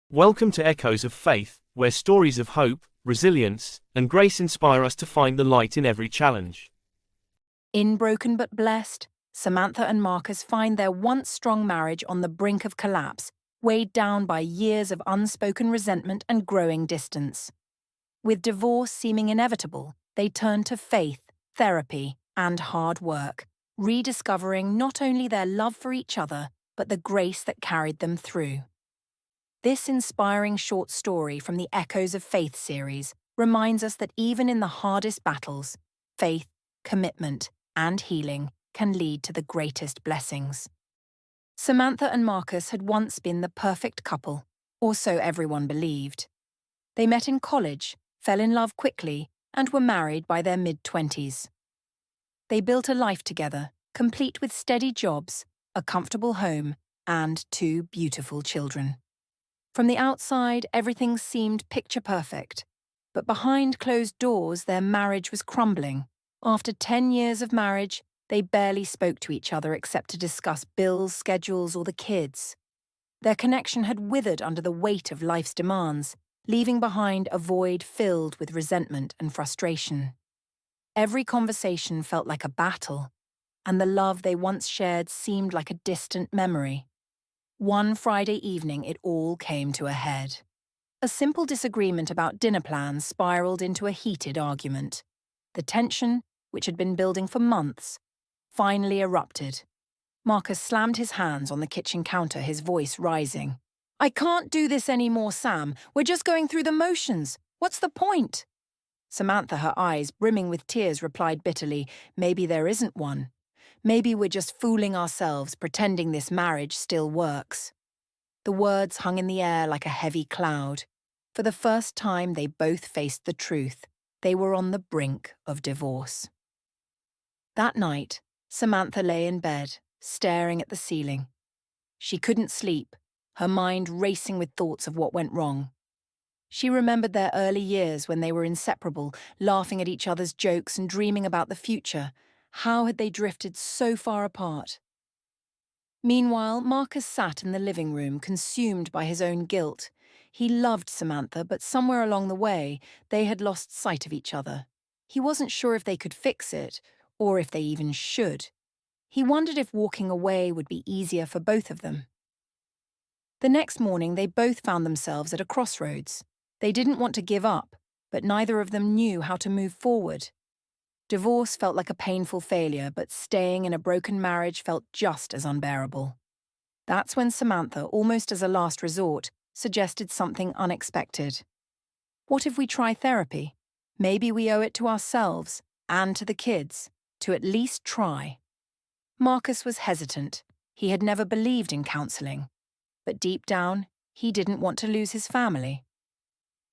Welcome to Echoes of Faith, where stories of hope, resilience, and grace inspire us to find the light in every challenge. In Broken but Blessed, Samantha and Marcus find their once strong marriage on the brink of collapse, weighed down by years of unspoken resentment and growing distance. With divorce seeming inevitable, they turn to faith, therapy, and hard work, rediscovering not only their love for each other, but the grace that carried them through. This inspiring short story from the Echoes of Faith series reminds us that even in the hardest battles, faith, commitment, and healing can lead to the greatest blessings. Samantha and Marcus had once been the perfect couple, or so everyone believed. They met in college, fell in love quickly, and were married by their mid-20s. They built a life together, complete with steady jobs, a comfortable home, and 2 beautiful children. From the outside, everything seemed picture-perfect, but behind closed doors, their marriage was crumbling. After 10 years of marriage, they barely spoke to each other except to discuss bills, schedules, or the kids. Their connection had withered under the weight of life's demands, leaving behind a void filled with resentment and frustration. Every conversation felt like a battle, and the love they once shared seemed like a distant memory. One Friday evening, it all came to a head. A simple disagreement about dinner plans spiraled into a heated argument. The tension, which had been building for months, finally erupted. Marcus slammed his hands on the kitchen counter, his voice rising. "I can't do this anymore, Sam. We're just going through the motions. What's the point?" Samantha, her eyes brimming with tears, replied bitterly, "Maybe there isn't one. Maybe we're just fooling ourselves, pretending this marriage still works." The words hung in the air like a heavy cloud. For the first time, they both faced the truth. They were on the brink of divorce. That night, Samantha lay in bed, staring at the ceiling. She couldn't sleep, her mind racing with thoughts of what went wrong. She remembered their early years when they were inseparable, laughing at each other's jokes and dreaming about the future. How had they drifted so far apart? Meanwhile, Marcus sat in the living room, consumed by his own guilt. He loved Samantha, but somewhere along the way, they had lost sight of each other. He wasn't sure if they could fix it, or if they even should. He wondered if walking away would be easier for both of them. The next morning, they both found themselves at a crossroads. They didn't want to give up, but neither of them knew how to move forward. Divorce felt like a painful failure, but staying in a broken marriage felt just as unbearable. That's when Samantha, almost as a last resort, suggested something unexpected. What if we try therapy? Maybe we owe it to ourselves and to the kids to at least try. Marcus was hesitant. He had never believed in counseling. But deep down, he didn't want to lose his family.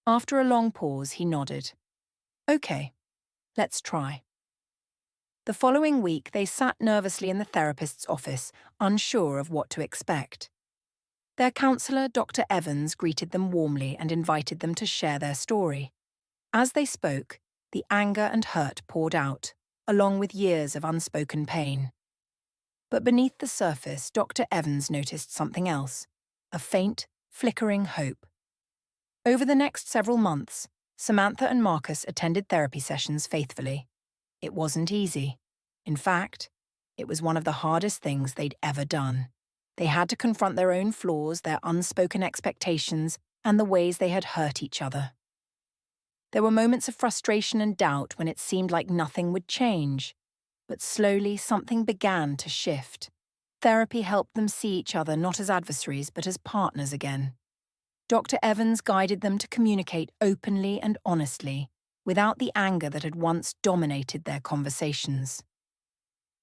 After a long pause, he nodded. "Okay, let's try." The following week, they sat nervously in the therapist's office, unsure of what to expect. Their counsellor, Dr. Evans, greeted them warmly and invited them to share their story. As they spoke, the anger and hurt poured out, along with years of unspoken pain. But beneath the surface, Dr. Evans noticed something else, a faint, flickering hope. Over the next several months, Samantha and Marcus attended therapy sessions faithfully. It wasn't easy. In fact, it was one of the hardest things they'd ever done. They had to confront their own flaws, their unspoken expectations, and the ways they had hurt each other. There were moments of frustration and doubt when it seemed like nothing would change. But slowly, something began to shift. Therapy helped them see each other not as adversaries, but as partners again. Dr. Evans guided them to communicate openly and honestly, without the anger that had once dominated their conversations.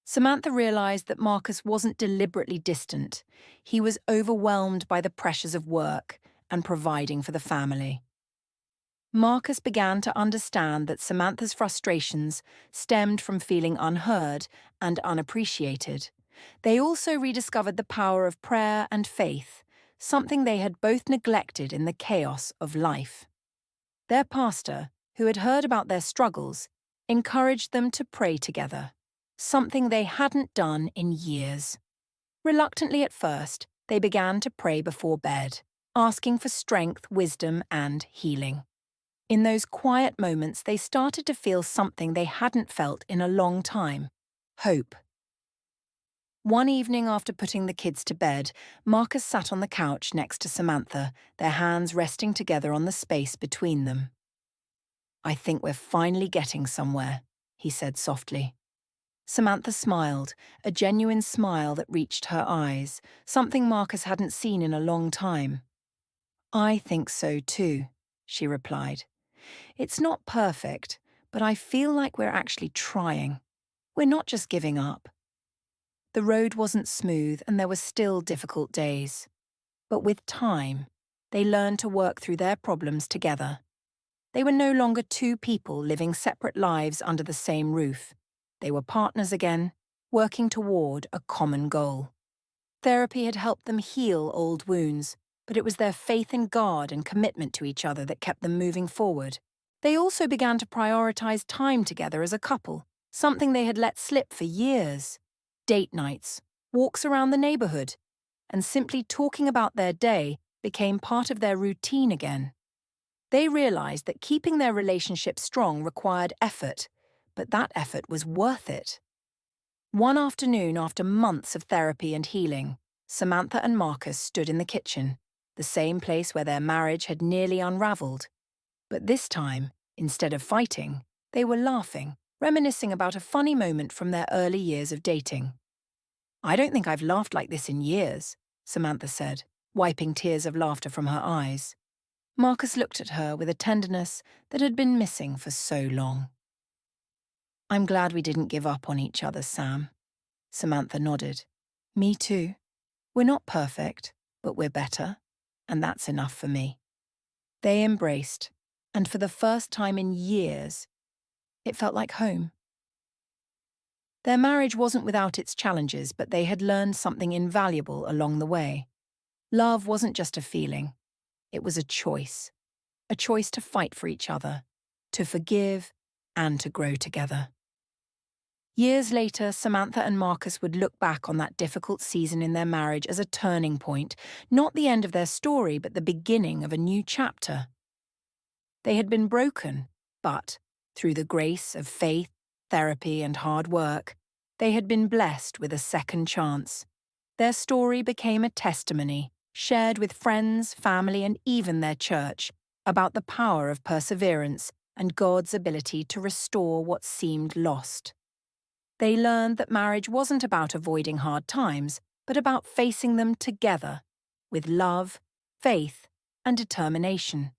Samantha realized that Marcus wasn't deliberately distant. He was overwhelmed by the pressures of work and providing for the family. Marcus began to understand that Samantha's frustrations stemmed from feeling unheard and unappreciated. They also rediscovered the power of prayer and faith, something they had both neglected in the chaos of life. Their pastor, who had heard about their struggles, encouraged them to pray together, something they hadn't done in years. Reluctantly at first, they began to pray before bed, asking for strength, wisdom, and healing. In those quiet moments, they started to feel something they hadn't felt in a long time: hope. One evening after putting the kids to bed, Marcus sat on the couch next to Samantha, their hands resting together on the space between them. "I think we're finally getting somewhere," he said softly. Samantha smiled, a genuine smile that reached her eyes, something Marcus hadn't seen in a long time. "I think so too," she replied. "It's not perfect, but I feel like we're actually trying. We're not just giving up." The road wasn't smooth and there were still difficult days. But with time, they learned to work through their problems together. They were no longer two people living separate lives under the same roof. They were partners again, working toward a common goal. Therapy had helped them heal old wounds, but it was their faith in God and commitment to each other that kept them moving forward. They also began to prioritize time together as a couple, something they had let slip for years. Date nights, walks around the neighborhood, and simply talking about their day became part of their routine again. They realized that keeping their relationship strong required effort, but that effort was worth it. One afternoon, after months of therapy and healing, Samantha and Marcus stood in the kitchen, the same place where their marriage had nearly unraveled. But this time, instead of fighting, they were laughing, reminiscing about a funny moment from their early years of dating. "I don't think I've laughed like this in years," Samantha said, wiping tears of laughter from her eyes. Marcus looked at her with a tenderness that had been missing for so long. "I'm glad we didn't give up on each other, Sam." Samantha nodded. "Me too. We're not perfect, but we're better, and that's enough for me." They embraced, and for the first time in years, it felt like home. Their marriage wasn't without its challenges, but they had learned something invaluable along the way. Love wasn't just a feeling. It was a choice to fight for each other, to forgive, and to grow together. Years later, Samantha and Marcus would look back on that difficult season in their marriage as a turning point, not the end of their story, but the beginning of a new chapter. They had been broken, but, through the grace of faith, therapy, and hard work, they had been blessed with a second chance. Their story became a testimony, shared with friends, family, and even their church, about the power of perseverance and God's ability to restore what seemed lost. They learned that marriage wasn't about avoiding hard times, but about facing them together, with love, faith, and determination.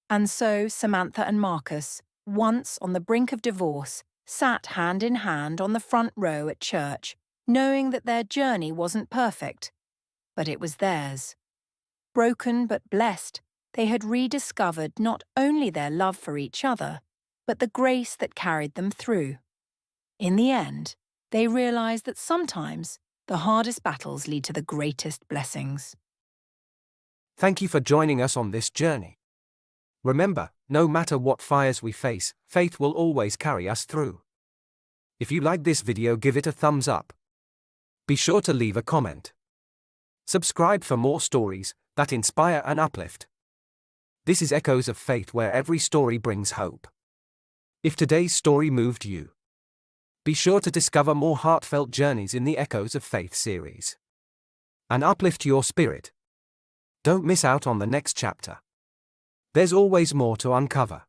And so Samantha and Marcus, once on the brink of divorce, sat hand in hand on the front row at church, knowing that their journey wasn't perfect, but it was theirs. Broken but blessed, they had rediscovered not only their love for each other, but the grace that carried them through. In the end, they realized that sometimes the hardest battles lead to the greatest blessings. Thank you for joining us on this journey. Remember, no matter what fires we face, faith will always carry us through. If you like this video, give it a thumbs up. Be sure to leave a comment. Subscribe for more stories that inspire and uplift. This is Echoes of Faith, where every story brings hope. If today's story moved you, be sure to discover more heartfelt journeys in the Echoes of Faith series and uplift your spirit. Don't miss out on the next chapter. There's always more to uncover.